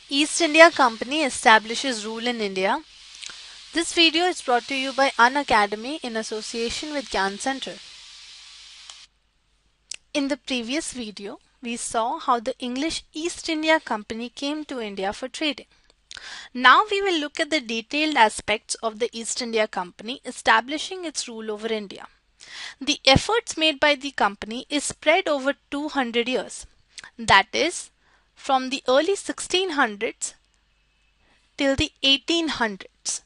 East India Company establishes rule in India. This video is brought to you by Unacademy in association with Gyan Center. In the previous video, we saw how the English East India Company came to India for trading. Now we will look at the detailed aspects of the East India Company establishing its rule over India. The efforts made by the company is spread over 200 years. That is, from the early 1600s till the 1800s.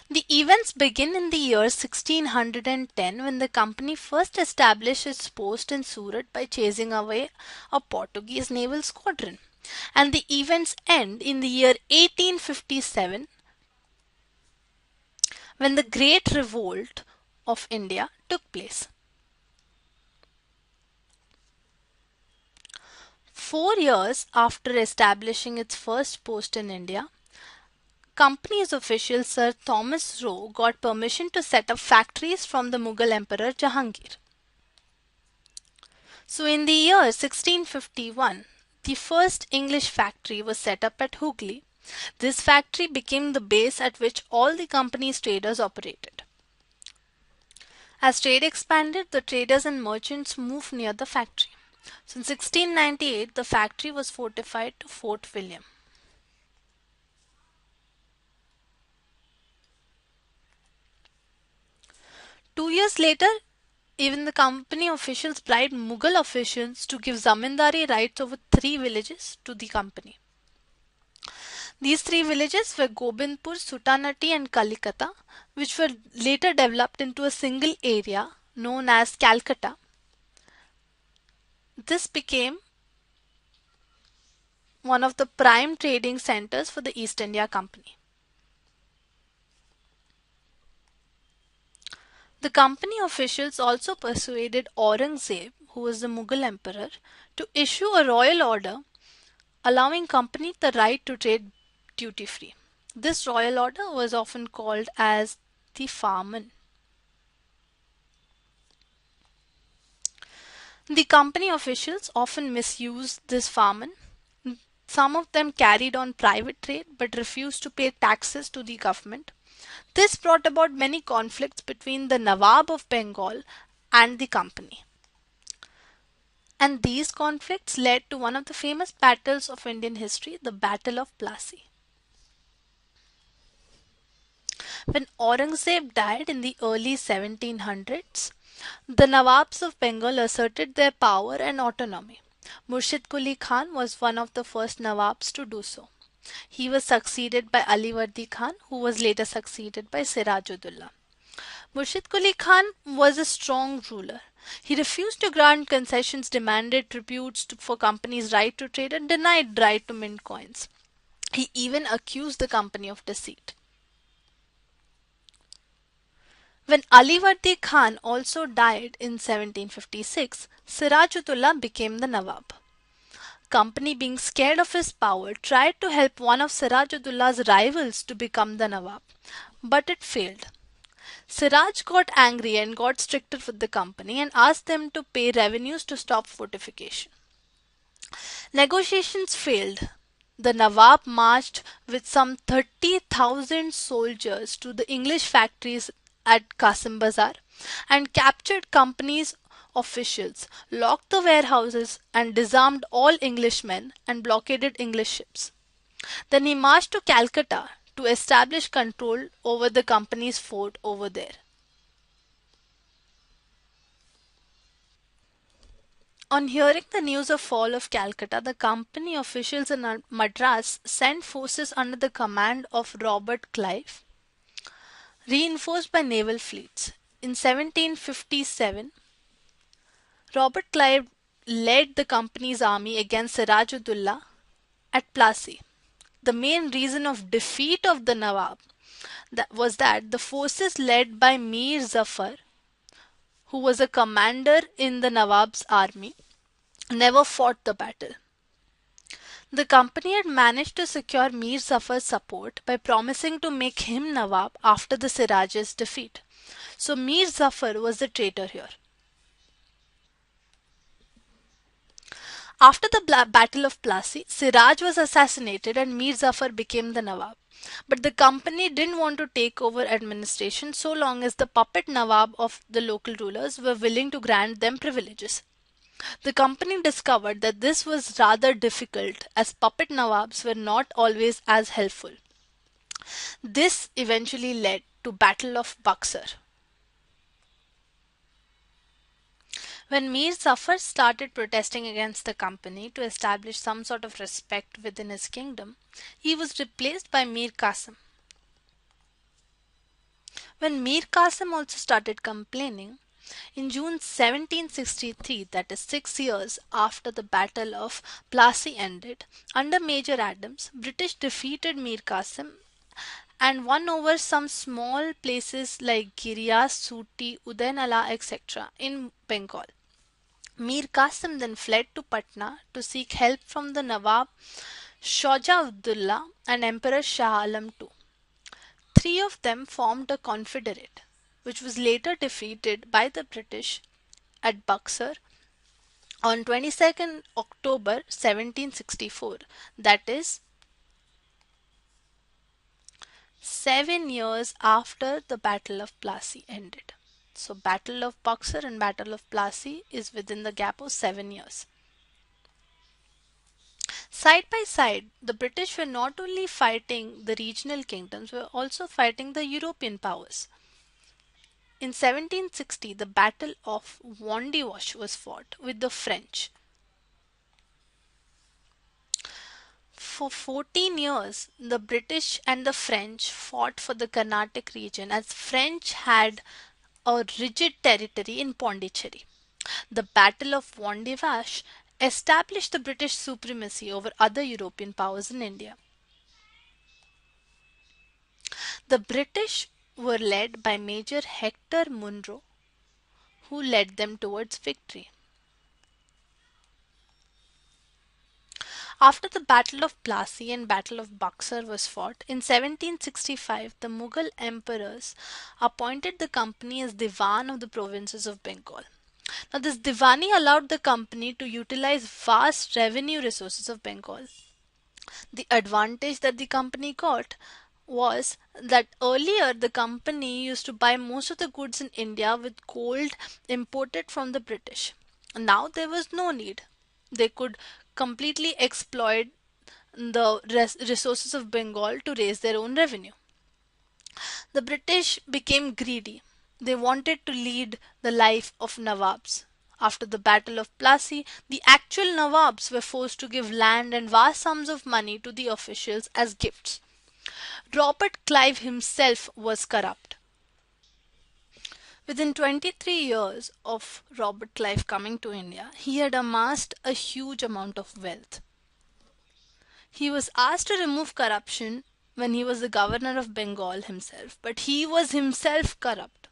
The events begin in the year 1610 when the company first established its post in Surat by chasing away a Portuguese naval squadron. And the events end in the year 1857 when the Great Revolt of India took place. 4 years after establishing its first post in India, company's official Sir Thomas Roe got permission to set up factories from the Mughal Emperor Jahangir. So in the year 1651, the first English factory was set up at Hooghly. This factory became the base at which all the company's traders operated. As trade expanded, the traders and merchants moved near the factory. So in 1698, the factory was fortified to Fort William. Two years later, even the company officials bribed Mughal officials to give zamindari rights over 3 villages to the company. These 3 villages were Gobindpur, Sutanati and Kalikata, which were later developed into a single area known as Calcutta. This became one of the prime trading centers for the East India Company. The company officials also persuaded Aurangzeb, who was the Mughal emperor, to issue a royal order allowing company the right to trade duty-free. This royal order was often called as the Farman. The company officials often misused this Farman. Some of them carried on private trade but refused to pay taxes to the government. This brought about many conflicts between the Nawab of Bengal and the company. And these conflicts led to one of the famous battles of Indian history, the Battle of Plassey. When Aurangzeb died in the early 1700s, the Nawabs of Bengal asserted their power and autonomy. Murshid Quli Khan was one of the first Nawabs to do so. He was succeeded by Alivardi Khan, who was later succeeded by Sirajudullah. Murshid Quli Khan was a strong ruler. He refused to grant concessions, demanded tributes for companies' right to trade, and denied right to mint coins. He even accused the company of deceit. When Alivardi Khan also died in 1756, Sirajudullah became the Nawab. Company, being scared of his power, tried to help one of Sirajudullah's rivals to become the Nawab, but it failed. Siraj got angry and got stricter with the company and asked them to pay revenues to stop fortification. Negotiations failed. The Nawab marched with some 30,000 soldiers to the English factories at Qasim Bazar and captured company's officials, locked the warehouses and disarmed all Englishmen and blockaded English ships. Then he marched to Calcutta to establish control over the company's fort over there. On hearing the news of fall of Calcutta, the company officials in Madras sent forces under the command of Robert Clive, reinforced by naval fleets. In 1757, Robert Clive led the company's army against Sirajudullah at Plassey. The main reason of defeat of the Nawab was that the forces led by Mir Zafar, who was a commander in the Nawab's army, never fought the battle. The company had managed to secure Mir Zafar's support by promising to make him Nawab after the Siraj's defeat. So Mir Zafar was the traitor here. After the Battle of Plassey, Siraj was assassinated and Mir Zafar became the Nawab. But the company didn't want to take over administration so long as the puppet Nawab of the local rulers were willing to grant them privileges. The company discovered that this was rather difficult as puppet Nawabs were not always as helpful. This eventually led to Battle of Buxar. When Mir Zafar started protesting against the company to establish some sort of respect within his kingdom, he was replaced by Mir Qasim. When Mir Qasim also started complaining, in June 1763, that is 6 years after the Battle of Plassey ended, under Major Adams, British defeated Mir Qasim and won over some small places like Girias, Suti, Udainala, etc. in Bengal. Mir Qasim then fled to Patna to seek help from the Nawab Shauja Abdullah and Emperor Shah Alam II. Three of them formed a confederate, which was later defeated by the British at Buxar on 22nd October 1764, that is 7 years after the Battle of Plassey ended. So Battle of Buxar and Battle of Plassey is within the gap of 7 years. Side by side, the British were not only fighting the regional kingdoms, were also fighting the European powers. In 1760, the Battle of Wandiwash was fought with the French. For 14 years, the British and the French fought for the Carnatic region as French had a rigid territory in Pondicherry. The Battle of Wandiwash established the British supremacy over other European powers in India. The British were led by Major Hector Munro, who led them towards victory. After the Battle of Plassey and Battle of Buxar was fought, in 1765 the Mughal emperors appointed the company as Diwan of the provinces of Bengal. Now this Diwani allowed the company to utilize vast revenue resources of Bengal. The advantage that the company got was that earlier the company used to buy most of the goods in India with gold imported from the British. Now there was no need. They could completely exploit the resources of Bengal to raise their own revenue. The British became greedy. They wanted to lead the life of Nawabs. After the Battle of Plassey, the actual Nawabs were forced to give land and vast sums of money to the officials as gifts. Robert Clive himself was corrupt. Within 23 years of Robert Clive coming to India, he had amassed a huge amount of wealth. He was asked to remove corruption when he was the governor of Bengal himself, but he was himself corrupt.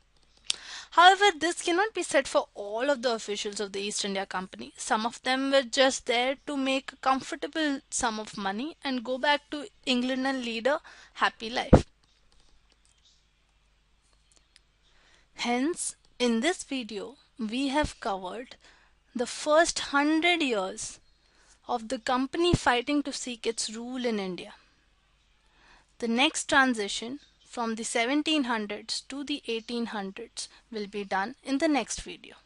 However, this cannot be said for all of the officials of the East India Company. Some of them were just there to make a comfortable sum of money and go back to England and lead a happy life. Hence, in this video, we have covered the first 100 years of the company fighting to seek its rule in India. The next transition from the 1700s to the 1800s will be done in the next video.